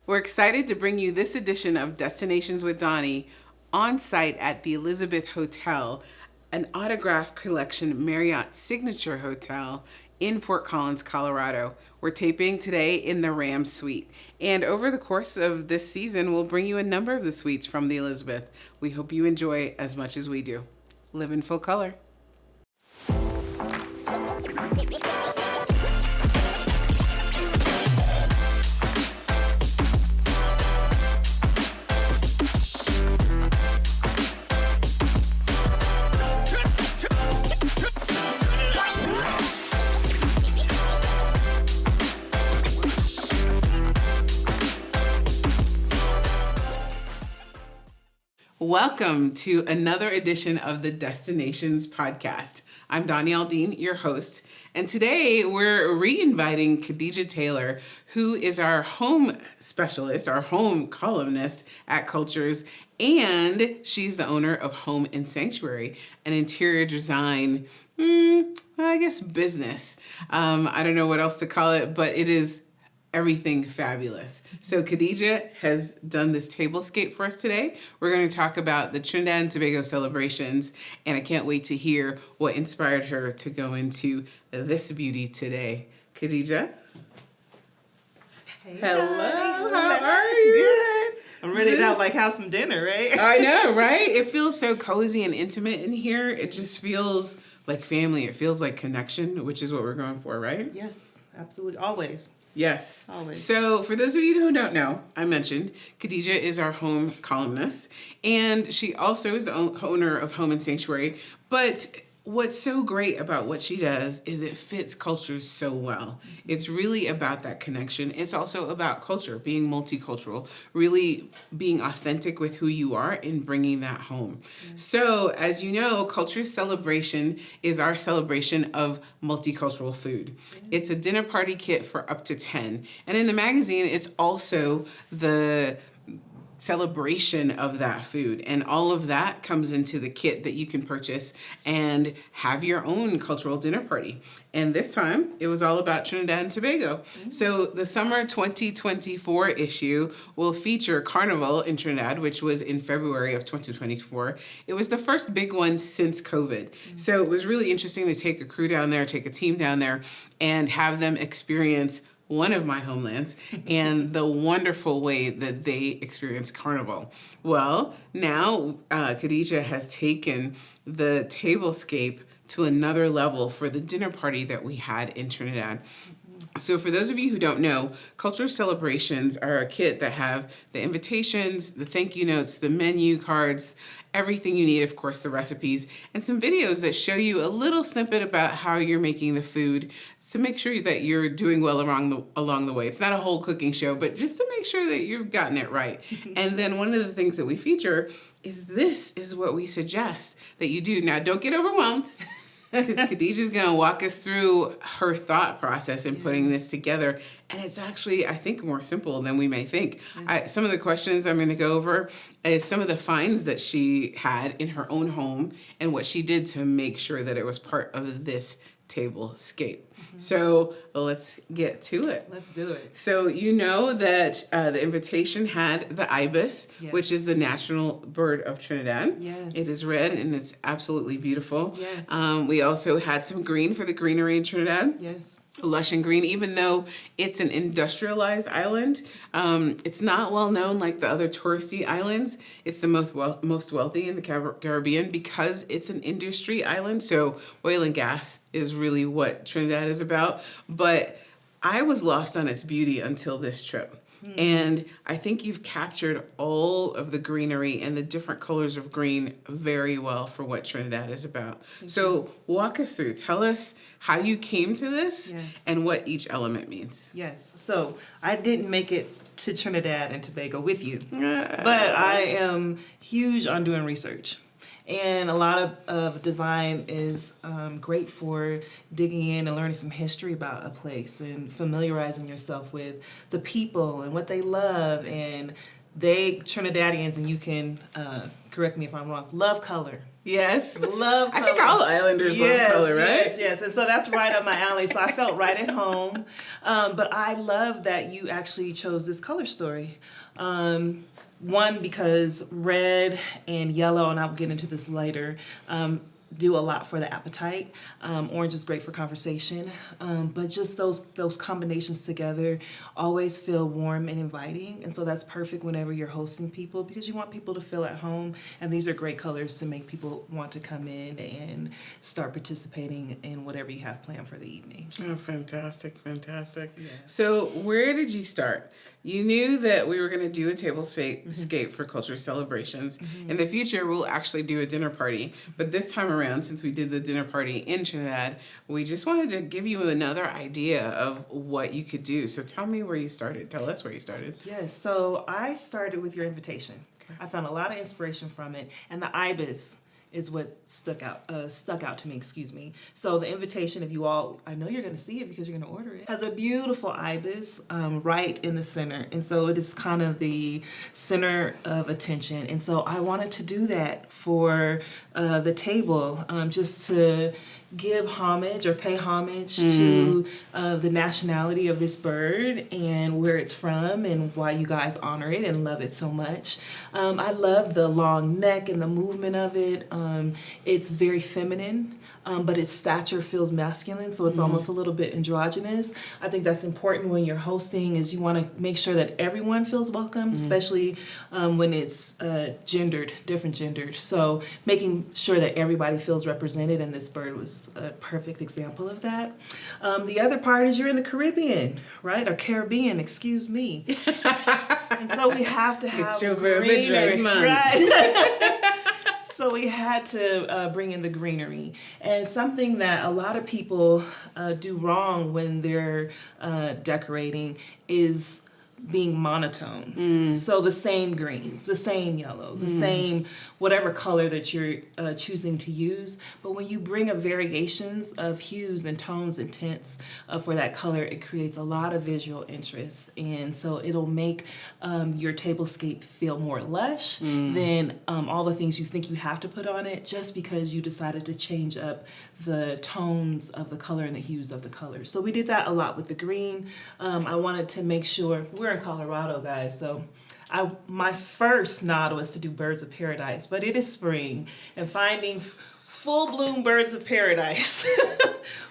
We're excited to bring you this edition of Destinations with Doni on site at the Elizabeth Hotel, an autograph collection Marriott signature hotel in Fort Collins, Colorado. We're taping today in the Ram Suite. And over the course of this season, we'll bring you a number of the suites from the Elizabeth. We hope you enjoy as much as we do. Live in full color. Welcome to another edition of the Destinations podcast. I'm Doni Aldine, your host, and today we're re-inviting Kadija Taylor, who is our home specialist, our home columnist at Cultures, and she's the owner of Home and Sanctuary, an interior design, business. I don't know what else to call it, but it is everything fabulous. So Kadija has done this tablescape for us today. We're going to talk about the Trinidad and Tobago celebrations, and I can't wait to hear what inspired her to go into this beauty today. Kadija? Hey, hello, how are you? Good. I'm ready to have some dinner, right? I know, right? It feels so cozy and intimate in here. It just feels like family. It feels like connection, which is what we're going for, right? Yes, absolutely. Always. Yes. Always. So for those of you who don't know, I mentioned Kadija is our home columnist, and she also is the owner of Home and Sanctuary. But what's so great about what she does is it fits cultures so well. It's really about that connection. It's also about culture, being multicultural, really being authentic with who you are and bringing that home. So as you know, Culture's celebration is our celebration of multicultural food. It's a dinner party kit for up to 10. And in the magazine, it's also the celebration of that food, and all of that comes into the kit that you can purchase and have your own cultural dinner party. And this time it was all about Trinidad and Tobago. So the summer 2024 issue will feature Carnival in Trinidad, which was in February of 2024. It was the first big one since COVID. So it was really interesting to take a crew down there, take a team down there, and have them experience one of my homelands and the wonderful way that they experience Carnival. Well, now Kadija has taken the tablescape to another level for the dinner party that we had in Trinidad. So for those of you who don't know, culture celebrations are a kit that have the invitations, the thank you notes, the menu cards, everything you need, of course, the recipes, and some videos that show you a little snippet about how you're making the food to make sure that you're doing well along the way. It's not a whole cooking show, but just to make sure that you've gotten it right. And then one of the things that we feature is this is what we suggest that you do. Now, don't get overwhelmed, because Kadija's going to walk us through her thought process in putting this together. And it's actually, I think, more simple than we may think. Some of the questions I'm going to go over is some of the finds that she had in her own home and what she did to make sure that it was part of this tablescape. So let's get to it. Let's do it. So you know that the invitation had the Ibis, which is the national bird of Trinidad. Yes. It is red and it's absolutely beautiful. Yes. We also had some green for the greenery in Trinidad. Yes. Lush and green, even though it's an industrialized island. It's not well known like the other touristy islands. It's the most wealthy in the Caribbean because it's an industry island. So oil and gas is really what Trinidad is about. But I was lost on its beauty until this trip. And I think you've captured all of the greenery and the different colors of green very well for what Trinidad is about. So walk us through. Tell us how you came to this and what each element means. Yes. So I didn't make it to Trinidad and Tobago with you, but I am huge on doing research. And a lot of design is great for digging in and learning some history about a place and familiarizing yourself with the people and what they love and Trinidadians, and you can correct me if I'm wrong, love color. Yes. Love color. I think all islanders love color, right? Yes. And so that's right up my alley. So I felt right at home. But I love that you actually chose this color story. One, because red and yellow, and I'll get into this later, do a lot for the appetite. Orange is great for conversation, but just those combinations together always feel warm and inviting, and so that's perfect whenever you're hosting people, because you want people to feel at home, and these are great colors to make people want to come in and start participating in whatever you have planned for the evening. Oh, fantastic. Yeah. So where did you start? You knew that we were going to do a tablescape for culture celebrations. In the future, we'll actually do a dinner party. But this time around, since we did the dinner party in Trinidad, we just wanted to give you another idea of what you could do. So tell me where you started. Tell us where you started. Yes, so I started with your invitation. I found a lot of inspiration from it, and the Ibis is what stuck out to me, excuse me. So the invitation, if you all, I know you're gonna see it because you're gonna order it, has a beautiful ibis right in the center. And so it is kind of the center of attention. And so I wanted to do that for the table, just to give homage or pay homage to the nationality of this bird and where it's from and why you guys honor it and love it so much. I love the long neck and the movement of it. It's very feminine, but its stature feels masculine, so it's almost a little bit androgynous. I think that's important when you're hosting, is you want to make sure that everyone feels welcome, especially when it's different gendered. So making sure that everybody feels represented, and this bird was a perfect example of that. The other part is you're in the Caribbean, right? Or Caribbean, excuse me. And so we have to have greenery, right? So we had to bring in the greenery. And something that a lot of people do wrong when they're decorating is being monotone. So the same greens, the same yellow, the same whatever color that you're choosing to use. But when you bring up variations of hues and tones and tints for that color, it creates a lot of visual interest. And so it'll make your tablescape feel more lush than all the things you think you have to put on it, just because you decided to change up the tones of the color and the hues of the color. So we did that a lot with the green. I wanted to make sure, we're in Colorado, guys, so my first nod was to do birds of paradise, but it is spring, and finding full bloom birds of paradise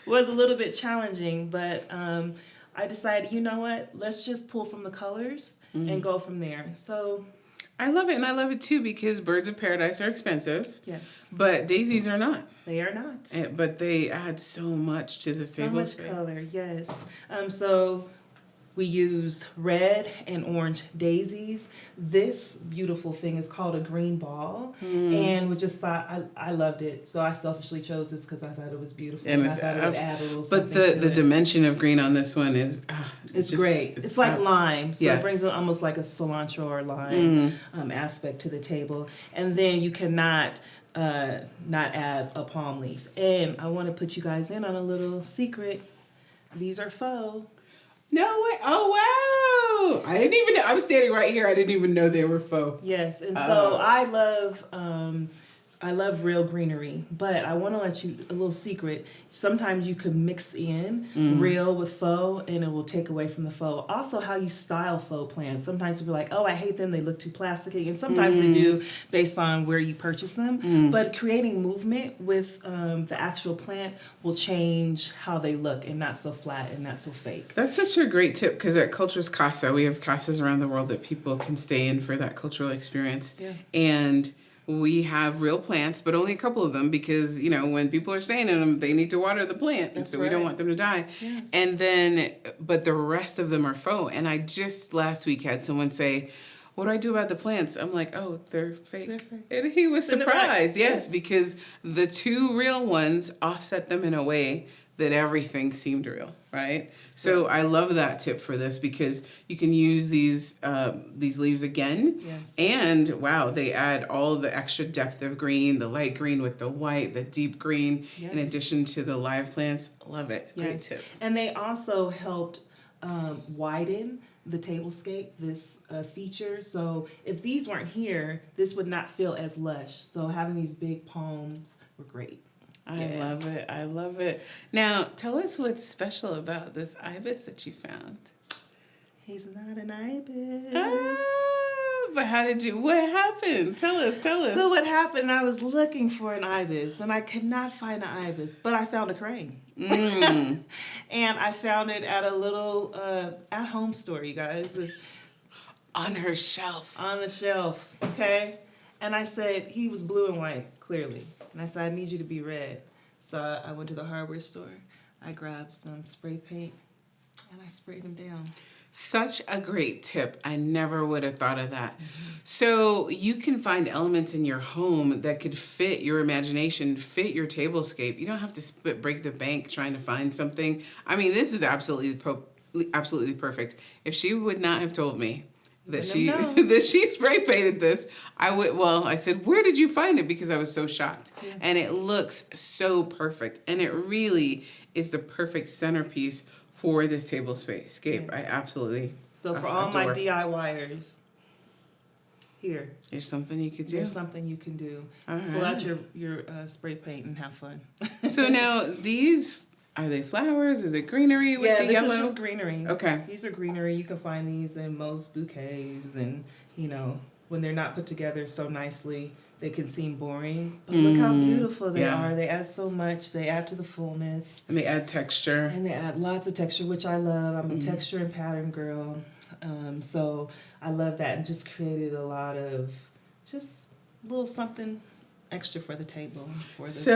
was a little bit challenging, but I decided, you know what, let's just pull from the colors and go from there. So I love it, and I love it too, because birds of paradise are expensive. yes, But daisies are not. they are not. But they add so much to the So much tablescape. color, yes. So we used red and orange daisies. This beautiful thing is called a green ball, and we just thought, I loved it. So I selfishly chose this because I thought it was beautiful. And I it's thought it would add a little but something to the it. dimension of green on this one is It's great. It's like lime, so yes. it brings almost like a cilantro or lime aspect to the table. And then you cannot not add a palm leaf. And I want to put you guys in on a little secret. These are faux. No way! Oh wow! I didn't even know. I was standing right here. I didn't even know they were faux. Yes, and so I love real greenery, but I want to let you a little secret. Sometimes you could mix in real with faux, and it will take away from the faux. Also, how you style faux plants. Sometimes people are like, oh, I hate them. They look too plasticky, and sometimes they do based on where you purchase them. But creating movement with the actual plant will change how they look, and not so flat and not so fake. That's such a great tip, because at Cultures Casa, we have casas around the world that people can stay in for that cultural experience. Yeah. And we have real plants, but only a couple of them, because, you know, when people are staying in them, they need to water the plant. And That's so we don't right. want them to die. Yes. And then, but the rest of them are faux. And I just last week had someone say, what do I do about the plants? I'm like, oh, they're fake. They're fake. And he was Send it back. surprised, yes, Yes. because the two real ones offset them in a way that everything seemed real, right? So I love that tip for this, because you can use these leaves again. Yes. And wow, they add all the extra depth of green, the light green with the white, the deep green, in Yes. addition to the live plants. Love it. Great Yes. tip. And they also helped widen the Tablescape, this feature. So if these weren't here, this would not feel as lush. So having these big palms were great. I love it. I love it. Now, tell us what's special about this ibis that you found. He's not an ibis. But what happened? Tell us. So what happened, I was looking for an ibis, and I could not find an ibis, but I found a crane. And I found it at a little at-home store, you guys. On her shelf. On the shelf, okay? And I said, he was blue and white, clearly. And I said, I need you to be red. So I went to the hardware store. I grabbed some spray paint, and I sprayed him down. Such a great tip. I never would have thought of that. So you can find elements in your home that could fit your imagination, fit your tablescape. You don't have to break the bank trying to find something. I mean, this is absolutely perfect. If she would not have told me that she spray painted this, I said, where did you find it? Because I was so shocked. Yeah. And it looks so perfect. And it really is the perfect centerpiece for this tablescape. Yes. I absolutely So for all my DIYers, here. There's something you could do. There's something you can do. Right. Pull out your spray paint and have fun. So now these, are they flowers? Is it greenery with the yellow? Yeah, this is just greenery. Okay. These are greenery. You can find these in most bouquets, and when they're not put together so nicely, they can seem boring, but look how beautiful they are. They add so much. They add to the fullness. And they add texture. And they add lots of texture, which I love. I'm a texture and pattern girl. So I love that, and just created a lot of just a little something extra for the table. Piece.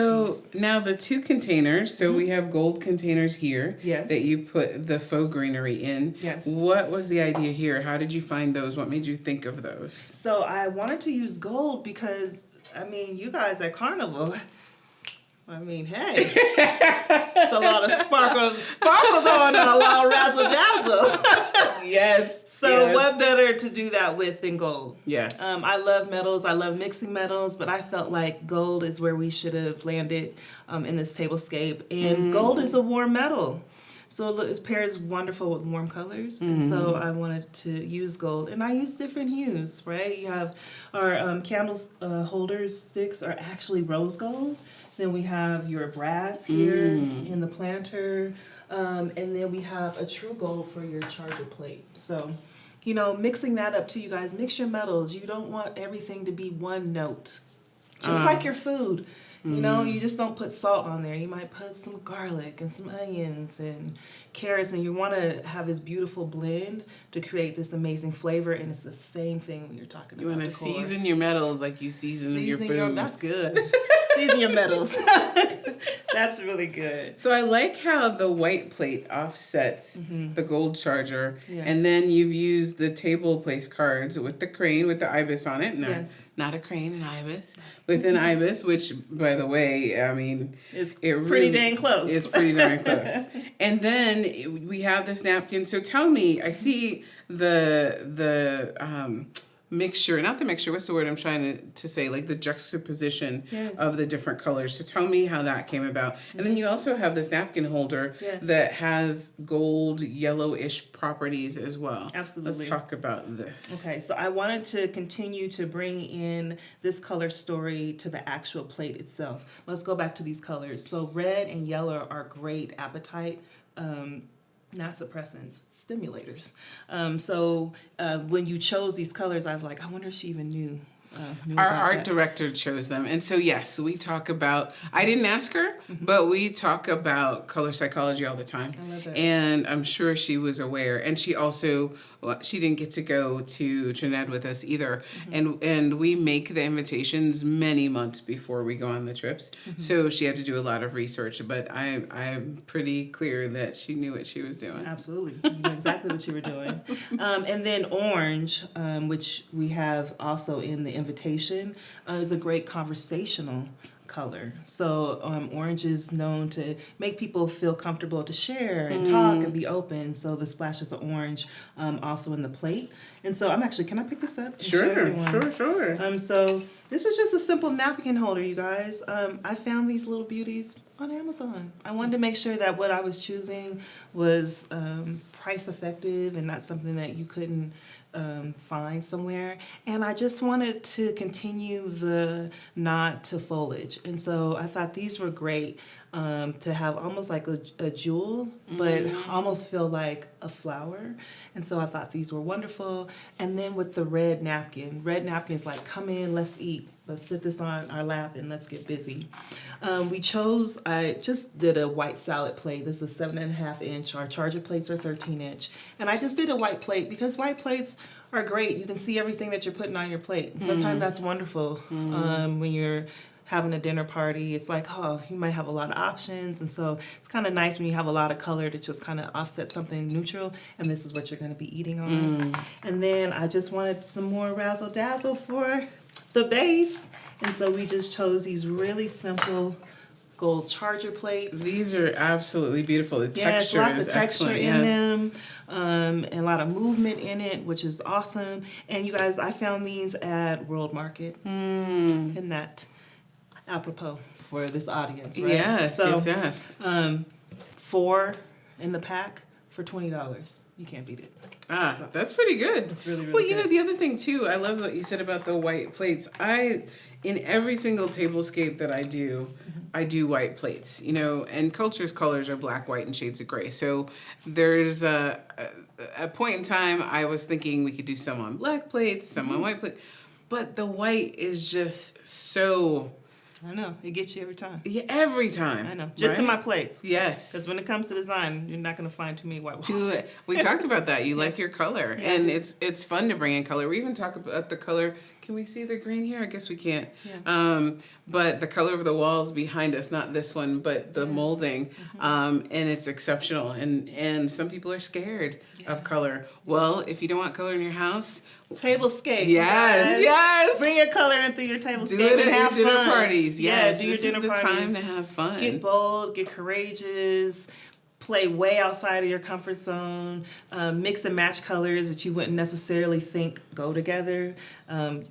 Now the two containers, we have gold containers here that you put the faux greenery in. Yes. What was the idea here? How did you find those? What made you think of those? So I wanted to use gold because, you guys at Carnival, hey, it's a lot of sparkle going on, a lot of razzle dazzle. Yes. So what better to do that with than gold? Yes. I love metals. I love mixing metals, but I felt like gold is where we should have landed in this tablescape. And gold is a warm metal. So it pairs wonderful with warm colors. And so I wanted to use gold. And I use different hues, right? You have our candles holders, sticks are actually rose gold. Then we have your brass here in the planter. And then we have a true gold for your charger plate. So, mixing that up too, you guys. Mix your metals. You don't want everything to be one note. Just like your food. You just don't put salt on there. You might put some garlic and some onions and carrots, and you want to have this beautiful blend to create this amazing flavor, and it's the same thing when you're talking about You want to season your metals like you season your food. That's good. Season your metals. That's really good. So I like how the white plate offsets the gold charger, Yes. and then you've used the table place cards with the crane with the ibis on it. No, Yes. not a crane, an ibis with an ibis, which, by the way, it's pretty dang close. It's pretty darn close. And then we have this napkin. So tell me, I see the mixture, not the mixture, what's the word I'm trying to say, like the juxtaposition of the different colors. So tell me how that came about. And then you also have this napkin holder that has gold, yellowish properties as well. Absolutely. Let's talk about this. Okay, so I wanted to continue to bring in this color story to the actual plate itself. Let's go back to these colors. So red and yellow are great appetite not suppressants, stimulators. So when you chose these colors, I was like, I wonder if she even knew. Our art director chose them. And so, yes, we talk about, I didn't ask her, but we talk about color psychology all the time. I love it. And I'm sure she was aware. And she also, she didn't get to go to Trinidad with us either. And we make the invitations many months before we go on the trips. So she had to do a lot of research. But I'm pretty clear that she knew what she was doing. Absolutely. You know exactly what you were doing. And then orange, which we have also in the invitation, is a great conversational color. So orange is known to make people feel comfortable to share and talk and be open. So the splashes of orange also in the plate. And so can I pick this up? Sure. So this is just a simple napkin holder, you guys. I found these little beauties on Amazon. I wanted to make sure that what I was choosing was price effective and not something that you couldn't find somewhere. And I just wanted to continue the nod to foliage. And so I thought these were great to have almost like a jewel, but almost feel like a flower. And so I thought these were wonderful. And then with the red napkin is like, come in, let's eat. Let's sit this on our lap and let's get busy. I just did a white salad plate. This is 7.5 inch. Our charger plates are 13 inch. And I just did a white plate because white plates are great. You can see everything that you're putting on your plate. And sometimes that's wonderful when you're having a dinner party. It's like, oh, you might have a lot of options. And so it's kind of nice when you have a lot of color to just kind of offset something neutral. And this is what you're going to be eating on. And then I just wanted some more razzle dazzle for the base. And so we just chose these really simple gold charger plates. These are absolutely beautiful. The texture lots is of texture excellent. in them, and a lot of movement in it, which is awesome. And you guys, I found these at World Market. Isn't that apropos for this audience, right? Yes, so, yes. 4 in the pack for $20. You can't beat it. That's pretty good. It's really, really well, you good. know, the other thing too, I love what you said about the white plates. In every single tablescape that I do white plates, you know, and Culture's colors are black, white, and shades of gray. So there's a point in time I was thinking we could do some on black plates, some on white plates, but the white is just so... I know. It gets you every time. Yeah, every time. I know. Just in my plates. Yes. Because when it comes to design, you're not going to find too many white walls. We talked about that. You like your color. Yeah, and it's fun to bring in color. We even talk about the color. Can we see the green here? I guess we can't. Yeah. But the color of the walls behind us, not this one, but the molding. And it's exceptional. And some people are scared of color. Well, if you don't want color in your house... Tablescape. Yes, yes. Bring your color in through your tablescape Do it and at have your dinner fun. parties. Yes, do your this dinner is the parties. time to have fun. Get bold, get courageous, play way outside of your comfort zone, mix and match colors that you wouldn't necessarily think go together.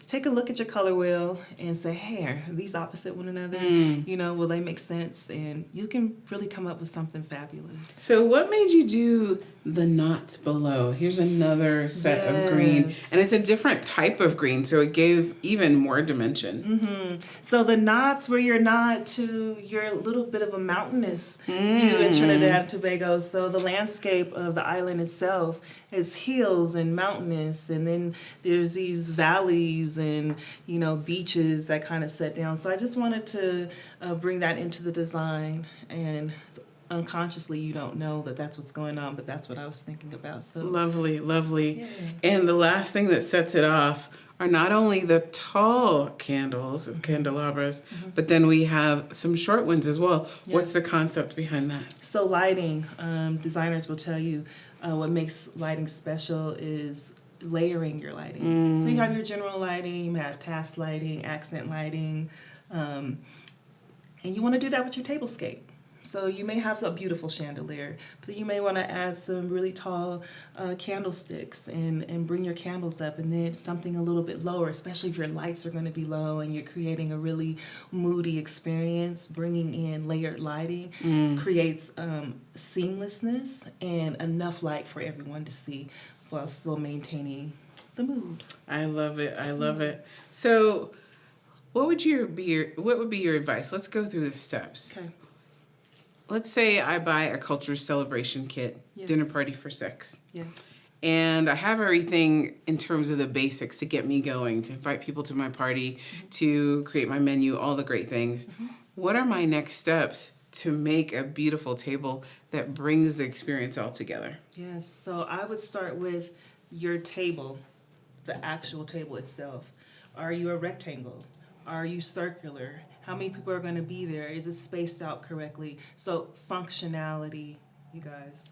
Take a look at your color wheel and say, hey, are these opposite one another? You know, will they make sense? And you can really come up with something fabulous. So what made you do the knots below? Here's another set of green. And it's a different type of green, so it gave even more dimension. So the knots were your nod to your little bit of a mountainous view in Trinidad and Tobago. So the landscape of the island itself is hills and mountainous, and then there's these valleys and, you know, beaches that kind of set down. So I just wanted to bring that into the design, and unconsciously you don't know that that's what's going on, but that's what I was thinking about. So Lovely, lovely. And the last thing that sets it off are not only the tall candles of candelabras, but then we have some short ones as well. What's the concept behind that? So lighting, designers will tell you what makes lighting special is layering your lighting. So you have your general lighting, you have task lighting, accent lighting, and you want to do that with your tablescape. So you may have a beautiful chandelier, but you may want to add some really tall candlesticks and bring your candles up, and then something a little bit lower, especially if your lights are going to be low and you're creating a really moody experience. Bringing in layered lighting creates seamlessness and enough light for everyone to see while still maintaining the mood. I love it. I love it. So what would be your advice? Let's go through the steps. Okay. Let's say I buy a culture celebration kit, dinner party for 6. Yes. And I have everything in terms of the basics to get me going, to invite people to my party, to create my menu, all the great things. What are my next steps to make a beautiful table that brings the experience all together? Yes, so I would start with your table, the actual table itself. Are you a rectangle? Are you circular? How many people are going to be there? Is it spaced out correctly? So functionality, you guys.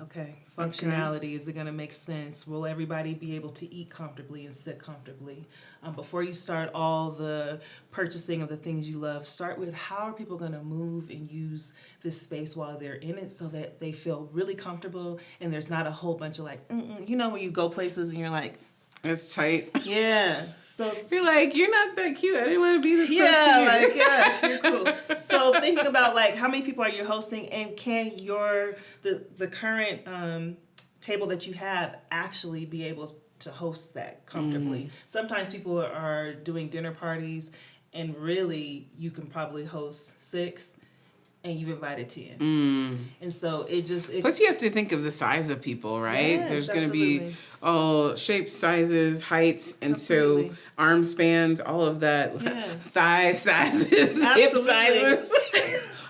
Okay, functionality. Is it going to make sense? Will everybody be able to eat comfortably and sit comfortably? Before you start all the purchasing of the things you love, start with how are people going to move and use this space while they're in it so that they feel really comfortable and there's not a whole bunch of like, you know, when you go places and you're like, It's tight. Yeah. So You're like, you're not that cute. I didn't want to be this close to you. Yeah, you're cool. So thinking about like how many people are you hosting, and can the current table that you have actually be able to host that comfortably? Sometimes people are doing dinner parties, and really you can probably host 6. And you've invited 10. And so Plus, you have to think of the size of people, right? Yes, There's going to be absolutely. all shapes, sizes, heights, and Absolutely. so arm spans, all of that, Yeah. thigh sizes, hip Absolutely. sizes.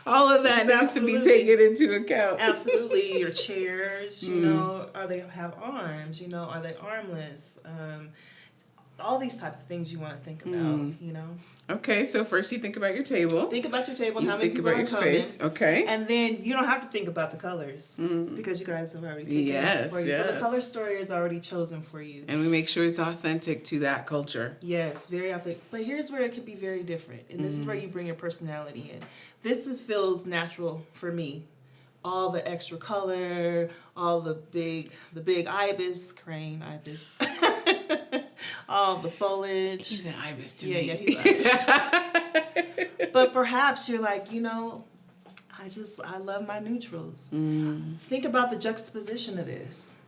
All of that needs to be Absolutely. taken into account. Absolutely. Your chairs, you know, are they have arms? You know, are they armless? All these types of things you want to think about, you know. Okay, so first you think about your table. Think about your table and You how many think people about are your coming. space. Okay. And then you don't have to think about the colors because you guys have already taken it for you. So the Yes. color story is already chosen for you. And we make sure it's authentic to that culture. Yes, very authentic. But here's where it can be very different. And this is where you bring your personality in. Feels natural for me. All the extra color, all the big ibis, crane ibis. All the foliage. He's an ibis to me. Yeah, he's ibis. But perhaps you're like, you know, I love my neutrals. Think about the juxtaposition of this.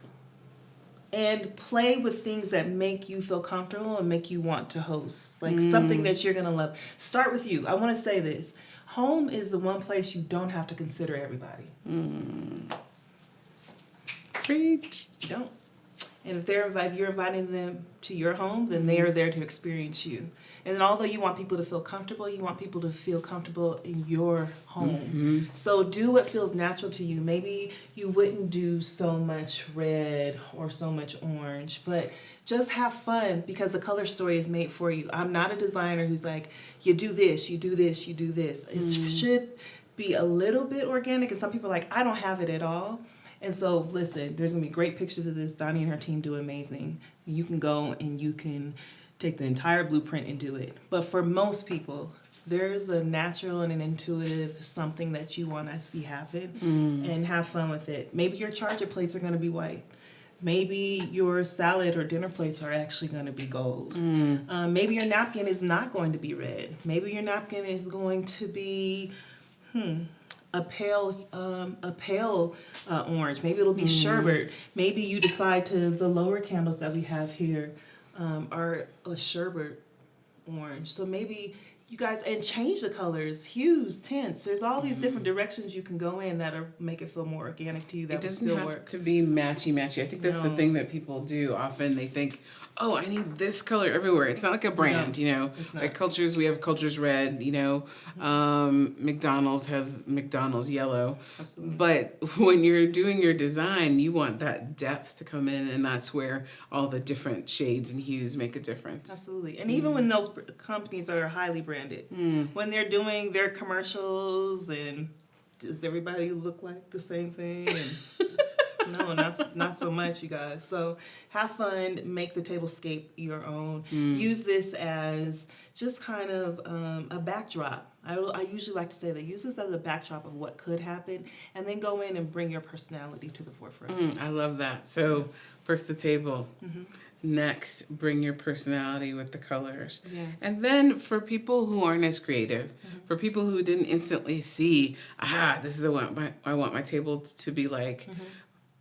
And play with things that make you feel comfortable and make you want to host. Like something that you're going to love. Start with you. I want to say this. Home is the one place you don't have to consider everybody. Preach. You don't. And if you're inviting them to your home, then they are there to experience you. And then although you want people to feel comfortable, you want people to feel comfortable in your home. So do what feels natural to you. Maybe you wouldn't do so much red or so much orange, but just have fun because the color story is made for you. I'm not a designer who's like, you do this, you do this, you do this. It should be a little bit organic, and some people are like, I don't have it at all. And so, listen, there's going to be great pictures of this. Doni and her team do amazing. You can go and you can take the entire blueprint and do it. But for most people, there's a natural and an intuitive something that you want to see happen and have fun with it. Maybe your charger plates are going to be white. Maybe your salad or dinner plates are actually going to be gold. Maybe your napkin is not going to be red. Maybe your napkin is going to be, a pale orange. Maybe it'll be sherbet. Maybe you decide the lower candles that we have here are a sherbet orange. So maybe you guys, and change the colors, hues, tints. There's all these different directions you can go in that make it feel more organic to you. That It will doesn't still have work. to be matchy-matchy. I think that's the thing that people do. Often they think, oh, I need this color everywhere. It's not like a brand, you know. it's not. Like Cultures, we have Cultures Red, you know. McDonald's has McDonald's Yellow. Absolutely. But when you're doing your design, you want that depth to come in, and that's where all the different shades and hues make a difference. Absolutely. And even when those companies are highly branded, when they're doing their commercials, and does everybody look like the same thing? And no, not so much, you guys. So have fun, make the tablescape your own. Use this as just kind of a backdrop. I usually like to say that use this as a backdrop of what could happen, and then go in and bring your personality to the forefront. I love that. So first the table. Next, bring your personality with the colors. Yes. And then for people who aren't as creative, for people who didn't instantly see, this is what I want my table to be like.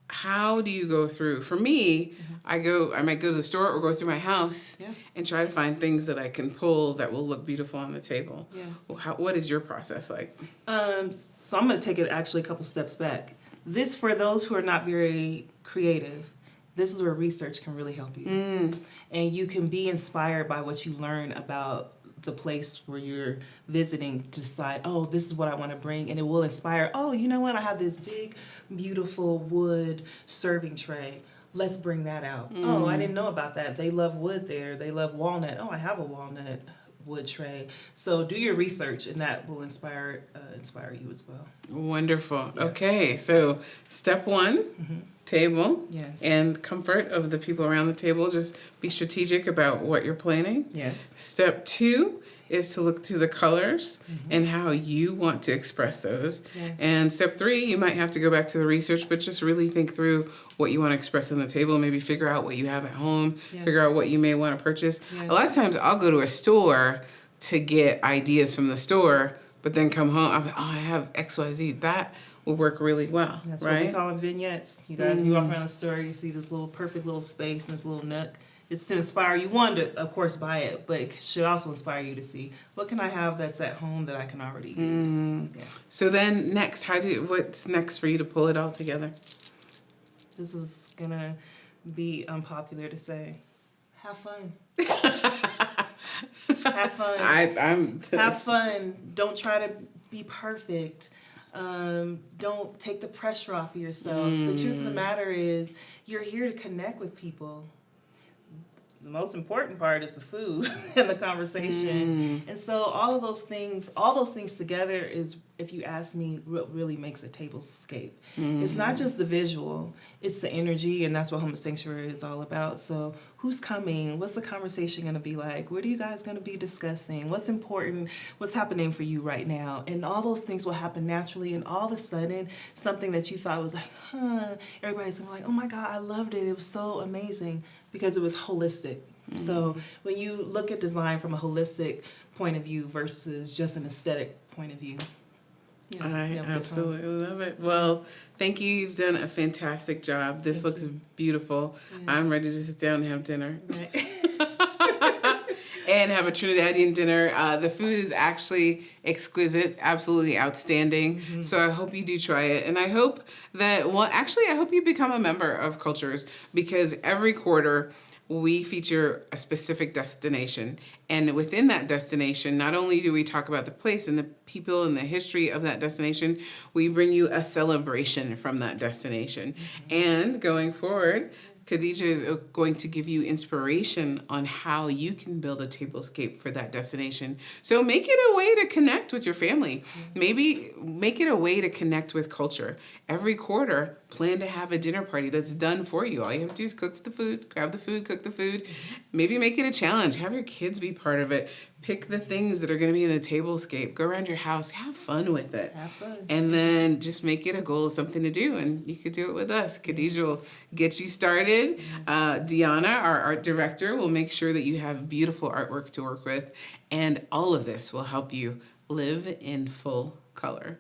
How do you go through? For me, I might go to the store or go through my house and try to find things that I can pull that will look beautiful on the table. Yes. Well, what is your process like? So I'm going to take it actually a couple steps back. This, for those who are not very creative, this is where research can really help you. And you can be inspired by what you learn about the place where you're visiting to decide, oh, this is what I want to bring. And it will inspire, oh, you know what? I have this big, beautiful wood serving tray. Let's bring that out. Oh, I didn't know about that. They love wood there. They love walnut. Oh, I have a walnut wood tray. So do your research, and that will inspire you as well. Wonderful. Yeah. Okay, so step one, table, and comfort of the people around the table. Just be strategic about what you're planning. Yes. Step two is to look to the colors and how you want to express those. Yes. And step 3, you might have to go back to the research, but just really think through what you want to express on the table. Maybe figure out what you have at home, Yes. figure out what you may want to purchase. Yes. A lot of times I'll go to a store to get ideas from the store, but then come home, I'm like, oh, I have XYZ. That will work really well, That's right? what we call them vignettes. You guys, you walk around the store, you see this little perfect little space and this little nook. It's to inspire you, one, to, of course, buy it, but it should also inspire you to see, what can I have that's at home that I can already use? Yeah. So then next, what's next for you to pull it all together? This is going to be unpopular to say. Have fun. Have fun. Have fun. Don't try to be perfect. Don't take the pressure off of yourself. The truth of the matter is, you're here to connect with people. The most important part is the food and the conversation. And so all those things together is, if you ask me, what really makes a tablescape. It's not just the visual, it's the energy, and that's what Home Sanctuary is all about. So who's coming? What's the conversation going to be like? What are you guys going to be discussing? What's important? What's happening for you right now? And all those things will happen naturally, and all of a sudden, something that you thought was like, everybody's going to be like, oh my God, I loved it. It was so amazing, because it was holistic. So when you look at design from a holistic point of view versus just an aesthetic point of view, I absolutely love it. Well, thank you. You've done a fantastic job. This looks beautiful. Yes. I'm ready to sit down and have dinner. Right. And have a Trinidadian dinner. The food is actually exquisite, absolutely outstanding. So I hope you do try it. And I hope that, I hope you become a member of Cultures, because every quarter we feature a specific destination. And within that destination, not only do we talk about the place and the people and the history of that destination, we bring you a celebration from that destination. And going forward, Kadija is going to give you inspiration on how you can build a tablescape for that destination. So make it a way to connect with your family. Maybe make it a way to connect with culture. Every quarter, plan to have a dinner party that's done for you. All you have to do is cook the food, grab the food, cook the food. Maybe make it a challenge. Have your kids be part of it. Pick the things that are going to be in the tablescape. Go around your house. Have fun with it. Have fun. And then just make it a goal of something to do. And you could do it with us. Kadija will get you started. Deanna, our art director, will make sure that you have beautiful artwork to work with. And all of this will help you live in full color.